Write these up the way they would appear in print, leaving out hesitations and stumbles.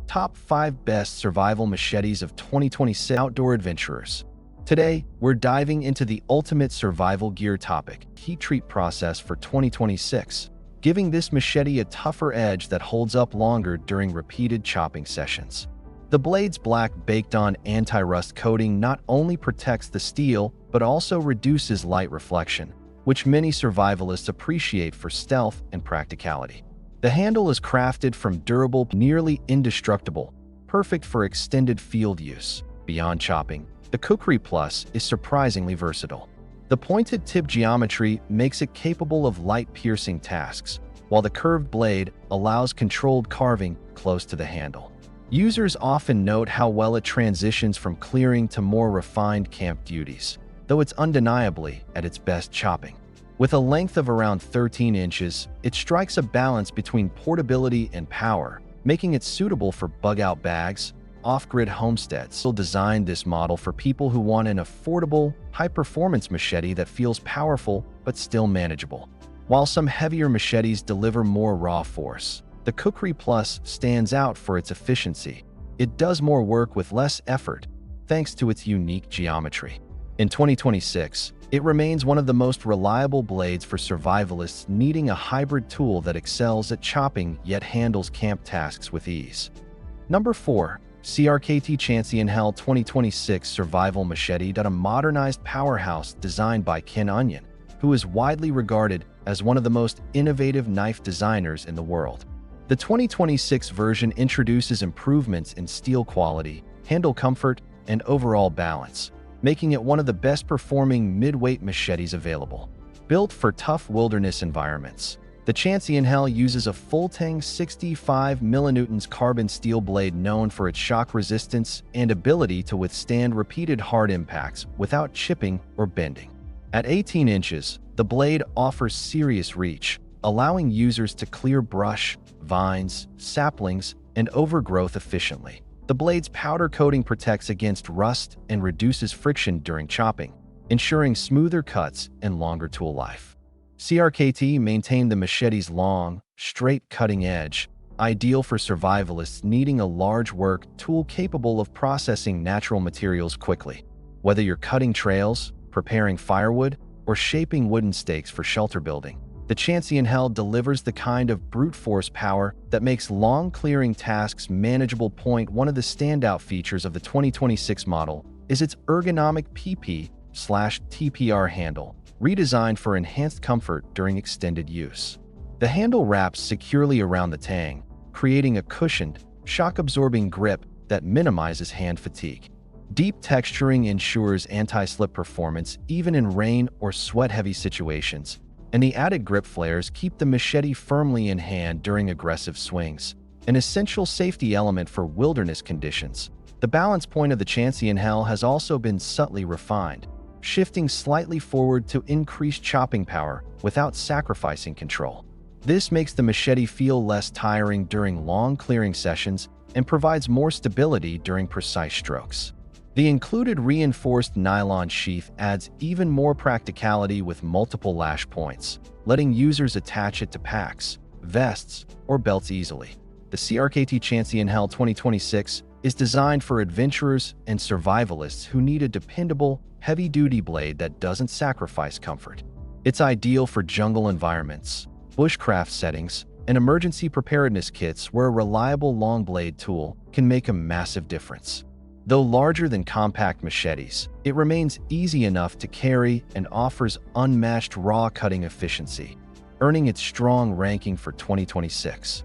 Top 5 Best Survival Machetes of 2026 Outdoor Adventurers. Today, we're diving into the ultimate survival gear topic, heat treat process for 2026, giving this machete a tougher edge that holds up longer during repeated chopping sessions. The blade's black baked-on anti-rust coating not only protects the steel, but also reduces light reflection, which many survivalists appreciate for stealth and practicality. The handle is crafted from durable, nearly indestructible, perfect for extended field use. Beyond chopping, the Cookery Plus is surprisingly versatile. The pointed tip geometry makes it capable of light-piercing tasks, while the curved blade allows controlled carving close to the handle. Users often note how well it transitions from clearing to more refined camp duties, though it's undeniably at its best chopping. With a length of around 13 inches, it strikes a balance between portability and power, making it suitable for bug-out bags, off-grid homesteads. We'll design this model for people who want an affordable, high-performance machete that feels powerful but still manageable. While some heavier machetes deliver more raw force, the Cookery Plus stands out for its efficiency. It does more work with less effort, thanks to its unique geometry. In 2026, it remains one of the most reliable blades for survivalists needing a hybrid tool that excels at chopping yet handles camp tasks with ease. Number 4. CRKT Chanceinhell 2026 Survival Machete. A modernized powerhouse designed by Ken Onion, who is widely regarded as one of the most innovative knife designers in the world. The 2026 version introduces improvements in steel quality, handle comfort, and overall balance, making it one of the best-performing mid-weight machetes available. Built for tough wilderness environments, the Chanceinhell uses a full-tang 65 mm carbon steel blade known for its shock resistance and ability to withstand repeated hard impacts without chipping or bending. At 18 inches, the blade offers serious reach, allowing users to clear brush, vines, saplings, and overgrowth efficiently. The blade's powder coating protects against rust and reduces friction during chopping, ensuring smoother cuts and longer tool life. CRKT maintained the machete's long, straight cutting edge, ideal for survivalists needing a large work tool capable of processing natural materials quickly. Whether you're cutting trails, preparing firewood, or shaping wooden stakes for shelter building, the Chanceinhell delivers the kind of brute force power that makes long clearing tasks manageable. One of the standout features of the 2026 model is its ergonomic PP/TPR handle, redesigned for enhanced comfort during extended use. The handle wraps securely around the tang, creating a cushioned, shock-absorbing grip that minimizes hand fatigue. Deep texturing ensures anti-slip performance even in rain or sweat-heavy situations, and the added grip flares keep the machete firmly in hand during aggressive swings, an essential safety element for wilderness conditions. The balance point of the Chanceinhell has also been subtly refined, shifting slightly forward to increase chopping power without sacrificing control. This makes the machete feel less tiring during long clearing sessions and provides more stability during precise strokes. The included reinforced nylon sheath adds even more practicality with multiple lash points, letting users attach it to packs, vests, or belts easily. The CRKT Chanceinhell 2026 is designed for adventurers and survivalists who need a dependable, heavy-duty blade that doesn't sacrifice comfort. It's ideal for jungle environments, bushcraft settings, and emergency preparedness kits where a reliable long blade tool can make a massive difference. Though larger than compact machetes, it remains easy enough to carry and offers unmatched raw cutting efficiency, earning its strong ranking for 2026.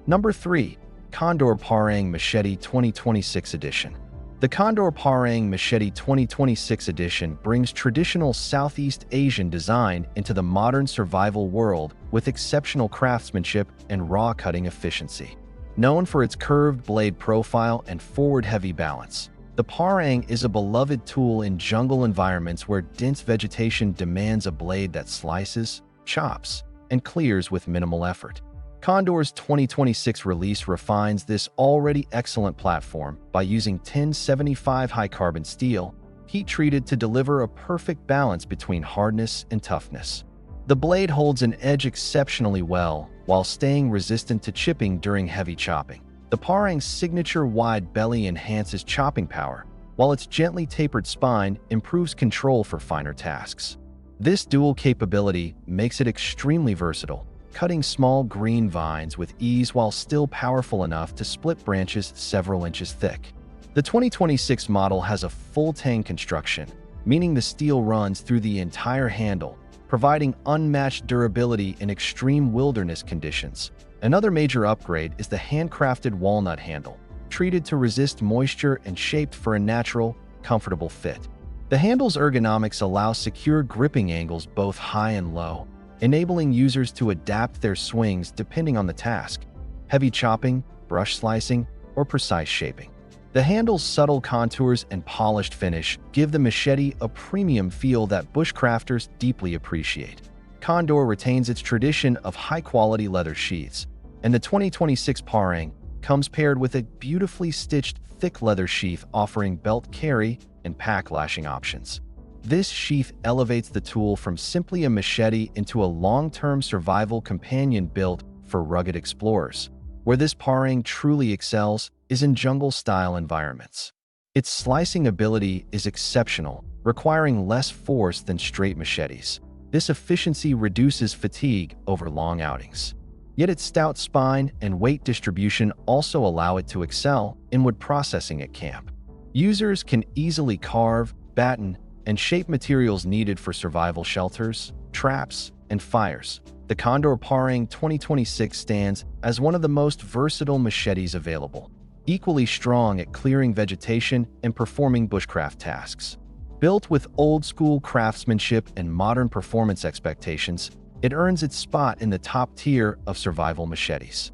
Number 3. Condor Parang Machete 2026 Edition. The Condor Parang Machete 2026 Edition brings traditional Southeast Asian design into the modern survival world with exceptional craftsmanship and raw cutting efficiency. Known for its curved blade profile and forward-heavy balance, the Parang is a beloved tool in jungle environments where dense vegetation demands a blade that slices, chops, and clears with minimal effort. Condor's 2026 release refines this already excellent platform by using 1075 high-carbon steel, heat-treated to deliver a perfect balance between hardness and toughness. The blade holds an edge exceptionally well while staying resistant to chipping during heavy chopping. The Parang's signature wide belly enhances chopping power, while its gently tapered spine improves control for finer tasks. This dual capability makes it extremely versatile, cutting small green vines with ease while still powerful enough to split branches several inches thick. The 2026 model has a full tang construction, meaning the steel runs through the entire handle, providing unmatched durability in extreme wilderness conditions. Another major upgrade is the handcrafted walnut handle, treated to resist moisture and shaped for a natural, comfortable fit. The handle's ergonomics allow secure gripping angles both high and low, enabling users to adapt their swings depending on the task: heavy chopping, brush slicing, or precise shaping. The handle's subtle contours and polished finish give the machete a premium feel that bushcrafters deeply appreciate. Condor retains its tradition of high-quality leather sheaths, and the 2026 Parang comes paired with a beautifully stitched thick leather sheath offering belt carry and pack lashing options. This sheath elevates the tool from simply a machete into a long-term survival companion built for rugged explorers. Where this Parang truly excels is in jungle-style environments. Its slicing ability is exceptional, requiring less force than straight machetes. This efficiency reduces fatigue over long outings. Yet its stout spine and weight distribution also allow it to excel in wood processing at camp. Users can easily carve, batten, and shape materials needed for survival shelters, traps, and fires. The Condor Parang 2026 stands as one of the most versatile machetes available, equally strong at clearing vegetation and performing bushcraft tasks. Built with old-school craftsmanship and modern performance expectations, it earns its spot in the top tier of survival machetes.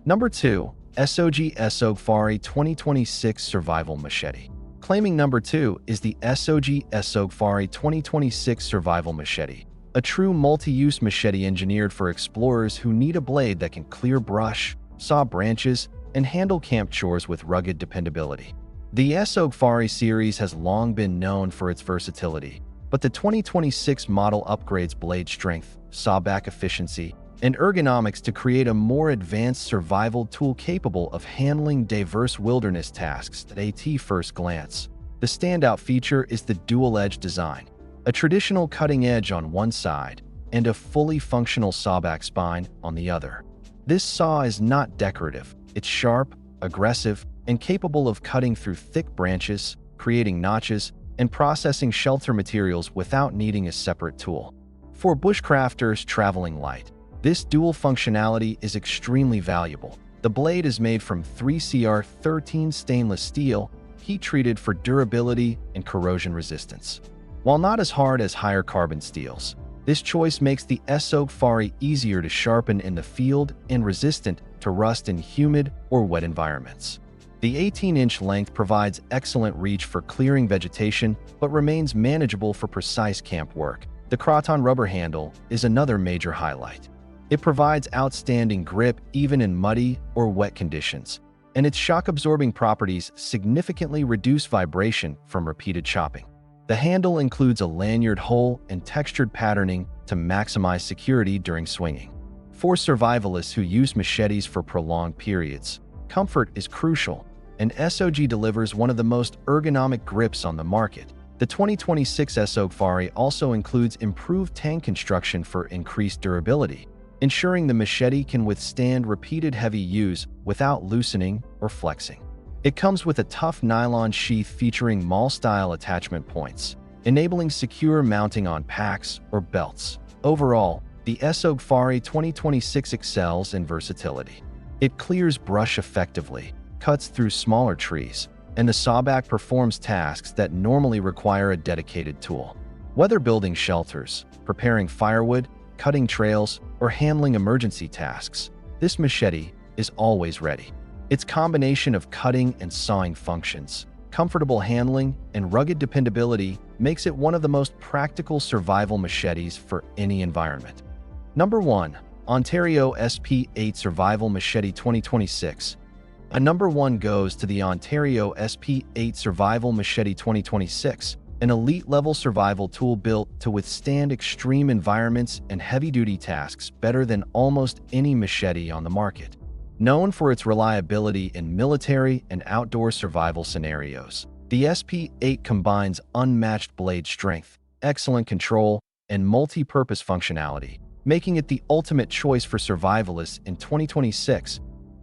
Number 2. SOG Sogfari 2026 Survival Machete. Claiming number 2 is the SOG Sogfari 2026 Survival Machete, a true multi-use machete engineered for explorers who need a blade that can clear brush, saw branches, and handle camp chores with rugged dependability. The Sogfari series has long been known for its versatility, but the 2026 model upgrades blade strength, sawback efficiency, and ergonomics to create a more advanced survival tool capable of handling diverse wilderness tasks at first glance. The standout feature is the dual-edge design, a traditional cutting edge on one side and a fully functional sawback spine on the other. This saw is not decorative. It's sharp, aggressive, and capable of cutting through thick branches, creating notches, and processing shelter materials without needing a separate tool. For bushcrafters traveling light, this dual functionality is extremely valuable. The blade is made from 3CR13 stainless steel, heat-treated for durability and corrosion resistance. While not as hard as higher carbon steels, this choice makes the Sogfari easier to sharpen in the field and resistant to rust in humid or wet environments. The 18-inch length provides excellent reach for clearing vegetation, but remains manageable for precise camp work. The Croton rubber handle is another major highlight. It provides outstanding grip even in muddy or wet conditions, and its shock-absorbing properties significantly reduce vibration from repeated chopping. The handle includes a lanyard hole and textured patterning to maximize security during swinging. For survivalists who use machetes for prolonged periods, comfort is crucial, and SOG delivers one of the most ergonomic grips on the market. The 2026 Sogfari also includes improved tang construction for increased durability, ensuring the machete can withstand repeated heavy use without loosening or flexing. It comes with a tough nylon sheath featuring mall-style attachment points, enabling secure mounting on packs or belts. Overall, the Sogfari 2026 excels in versatility. It clears brush effectively, cuts through smaller trees, and the sawback performs tasks that normally require a dedicated tool. Whether building shelters, preparing firewood, cutting trails, or handling emergency tasks, this machete is always ready. Its combination of cutting and sawing functions, comfortable handling, and rugged dependability makes it one of the most practical survival machetes for any environment. Number 1. Ontario SP8 Survival Machete 2026. A number 1 goes to the Ontario SP8 Survival Machete 2026, an elite-level survival tool built to withstand extreme environments and heavy-duty tasks better than almost any machete on the market. Known for its reliability in military and outdoor survival scenarios, the SP8 combines unmatched blade strength, excellent control, and multi-purpose functionality, making it the ultimate choice for survivalists in 2026.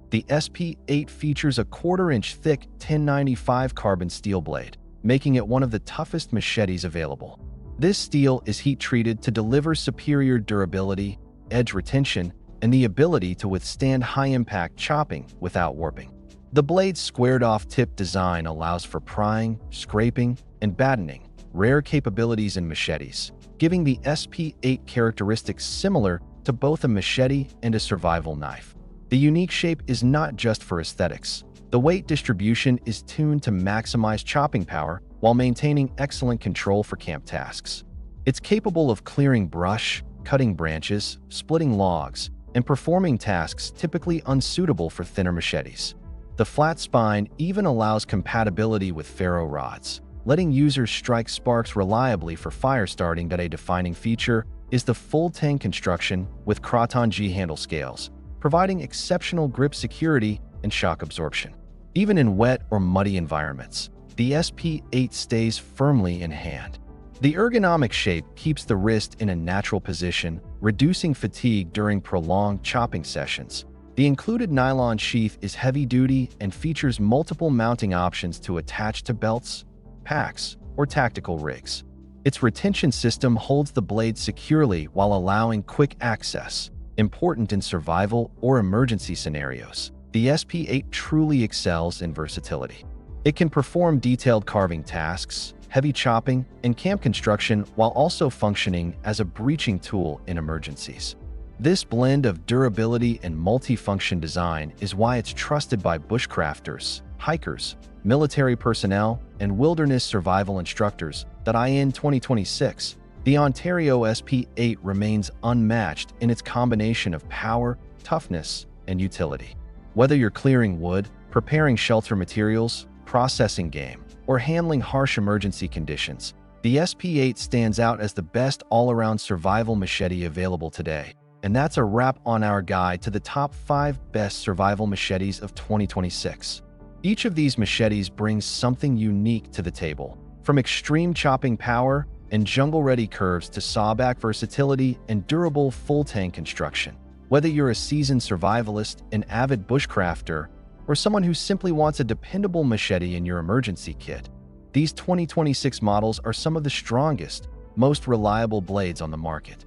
The SP8 features a quarter-inch thick 1095 carbon steel blade, making it one of the toughest machetes available. This steel is heat-treated to deliver superior durability, edge retention, and the ability to withstand high-impact chopping without warping. The blade's squared-off tip design allows for prying, scraping, and battening, rare capabilities in machetes, giving the SP8 characteristics similar to both a machete and a survival knife. The unique shape is not just for aesthetics. The weight distribution is tuned to maximize chopping power while maintaining excellent control for camp tasks. It's capable of clearing brush, cutting branches, splitting logs, and performing tasks typically unsuitable for thinner machetes. The flat spine even allows compatibility with ferro rods, letting users strike sparks reliably for fire starting. That a defining feature is the full tang construction with Croton G handle scales, providing exceptional grip security and shock absorption. Even in wet or muddy environments, the SP8 stays firmly in hand. The ergonomic shape keeps the wrist in a natural position, reducing fatigue during prolonged chopping sessions. The included nylon sheath is heavy-duty and features multiple mounting options to attach to belts, packs, or tactical rigs. Its retention system holds the blade securely while allowing quick access, important in survival or emergency scenarios. The SP8 truly excels in versatility. It can perform detailed carving tasks, heavy chopping, and camp construction while also functioning as a breaching tool in emergencies. This blend of durability and multifunction design is why it's trusted by bushcrafters, hikers, military personnel, and wilderness survival instructors. In 2026, the Ontario SP8 remains unmatched in its combination of power, toughness, and utility. Whether you're clearing wood, preparing shelter materials, processing game, or handling harsh emergency conditions, the SP8 stands out as the best all-around survival machete available today. And that's a wrap on our guide to the top 5 best survival machetes of 2026. Each of these machetes brings something unique to the table, from extreme chopping power and jungle-ready curves to sawback versatility and durable full-tang construction. Whether you're a seasoned survivalist, an avid bushcrafter, or someone who simply wants a dependable machete in your emergency kit, these 2026 models are some of the strongest, most reliable blades on the market.